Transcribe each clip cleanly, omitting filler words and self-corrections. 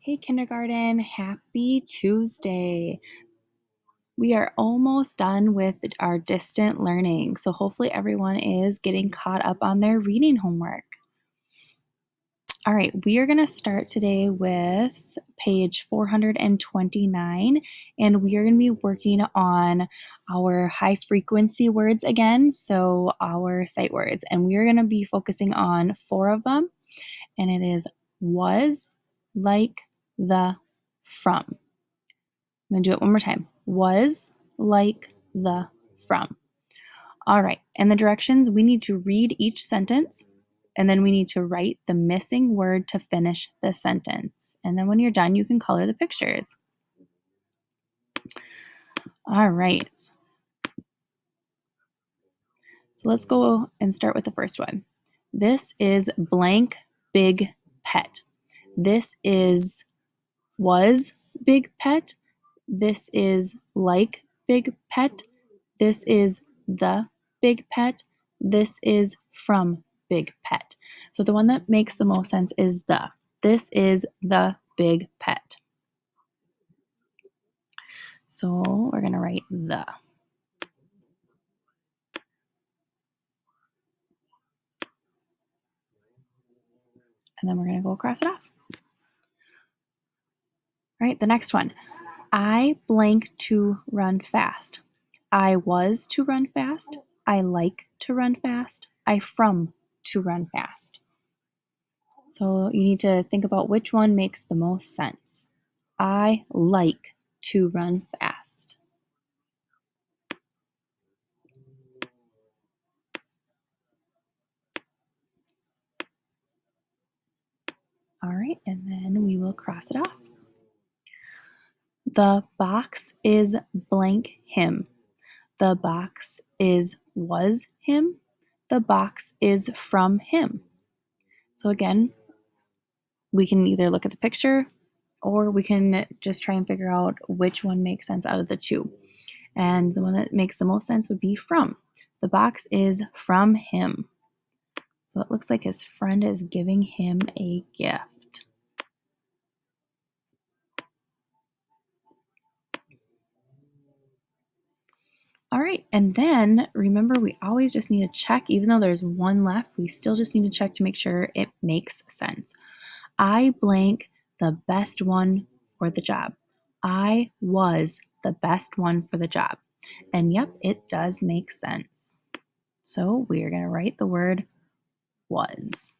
Hey, kindergarten, happy Tuesday. We are almost done with our distant learning, so hopefully everyone is getting caught up on their reading homework. All right, we are going to start today with page 429, and we are going to be working on our high frequency words again, so our sight words, and we are going to be focusing on 4 of them, and it is was, like, the, from. I'm going to do it one more time. Was, like, the, from. All right, and the directions, we need to read each sentence, and then we need to write the missing word to finish the sentence. And then when you're done, you can color the pictures. All right. So let's go and start with the first one. This is blank big pet. This is was big pet. This is like big pet. This is the big pet. This is from big pet. So the one that makes the most sense is the. This is the big pet. So we're going to write the. And then we're going to go across it off. All right, the next one. I blank to run fast. I was to run fast. I like to run fast. I from to run fast. So you need to think about which one makes the most sense. I like to run fast. All right, and then we will cross it off. The box is blank him. The box is was him. The box is from him. So again, we can either look at the picture or we can just try and figure out which one makes sense out of the two. And the one that makes the most sense would be from. The box is from him. So it looks like his friend is giving him a gift. All right, and then remember, we always just need to check, even though there's one left, we still just need to check to make sure it makes sense. I blank the best one for the job. I was the best one for the job. And yep, it does make sense. So we are going to write the word was.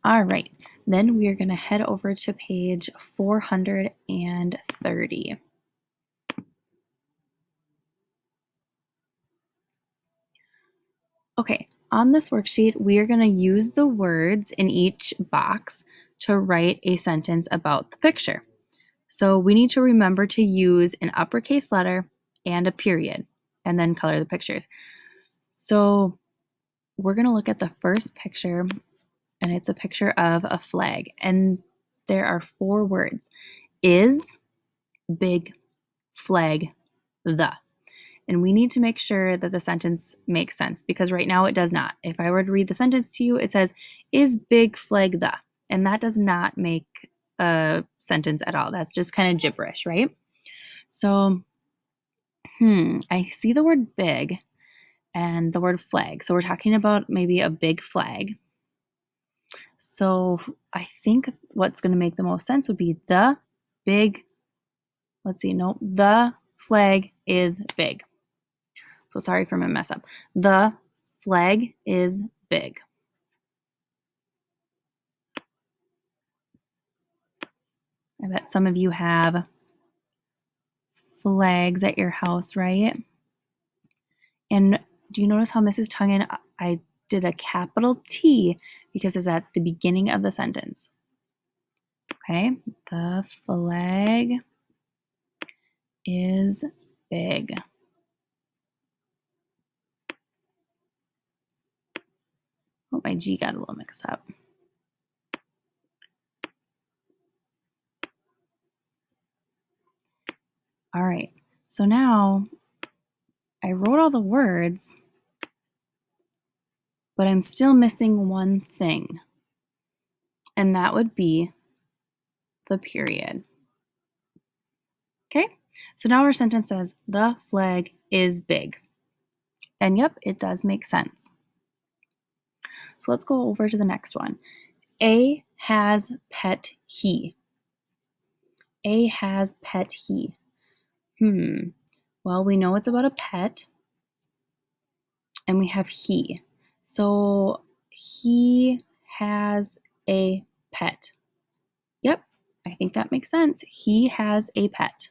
All right, then we are going to head over to page 430. Okay, on this worksheet, we are going to use the words in each box to write a sentence about the picture. So we need to remember to use an uppercase letter and a period, and then color the pictures. So we're going to look at the first picture, and it's a picture of a flag, and there are 4 words: is, big, flag, the. And we need to make sure that the sentence makes sense, because right now it does not. If I were to read the sentence to you, it says, is big flag the, and that does not make a sentence at all. That's just kind of gibberish, right? So, I see the word big and the word flag. So we're talking about maybe a big flag. So I think what's going to make the most sense would be the big, the flag is big. So sorry for my mess up. The flag is big. I bet some of you have flags at your house, right? And do you notice how Mrs. Tungan, I did a capital T because it's at the beginning of the sentence. Okay, the flag is big. Oh, my G got a little mixed up. All right, so now I wrote all the words, but I'm still missing one thing, and that would be the period. Okay, so now our sentence says, the flag is big. And yep, it does make sense. So let's go over to the next one. A has pet he. A has pet he. Well, we know it's about a pet, and we have he. So he has a pet. Yep, I think that makes sense. He has a pet.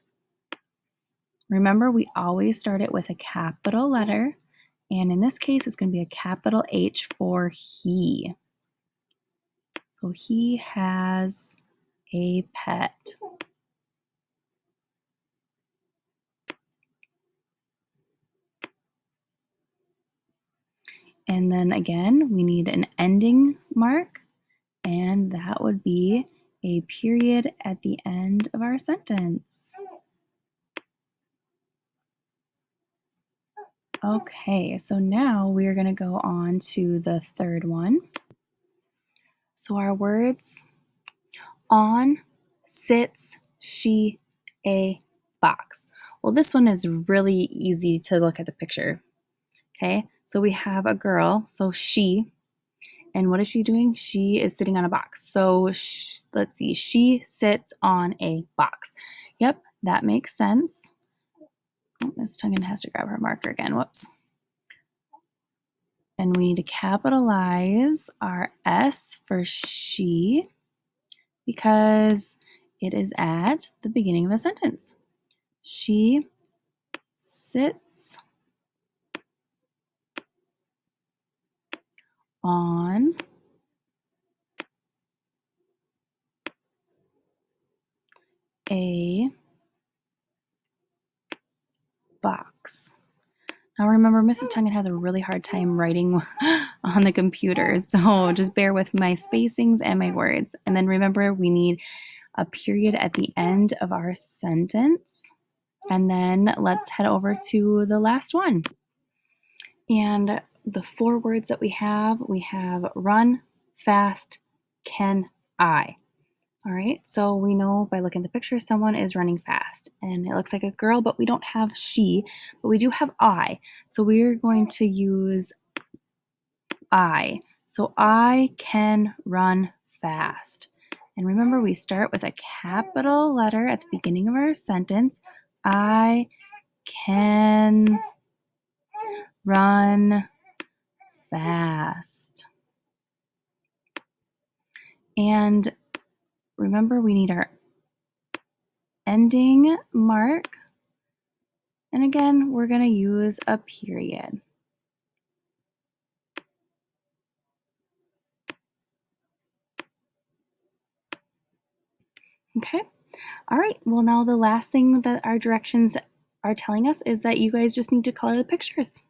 Remember, we always start it with a capital letter, and in this case, it's going to be a capital H for he. So he has a pet. And then again, we need an ending mark, and that would be a period at the end of our sentence. Okay, so now we're going to go on to the third one. So our words: on sits she a box. Well, this one is really easy to look at the picture. Okay, so we have a girl, so she, and what is she doing? She is sitting on a box. So let's see, she sits on a box. Yep, that makes sense. Oh, Miss Tungen has to grab her marker again. Whoops. And we need to capitalize our S for she because it is at the beginning of a sentence. She sits on a box. Now remember, Mrs. Tungen has a really hard time writing on the computer, so just bear with my spacings and my words. And then remember, we need a period at the end of our sentence. And then let's head over to the last one. And the 4 words that we have run, fast, can I. All right, so we know by looking at the picture, someone is running fast, and it looks like a girl, but we don't have she, but we do have I. So we're going to use I. So I can run fast. And remember, we start with a capital letter at the beginning of our sentence. I can run fast. And remember, we need our ending mark. And again, we're going to use a period. Okay. All right. Well, now the last thing that our directions are telling us is that you guys just need to color the pictures.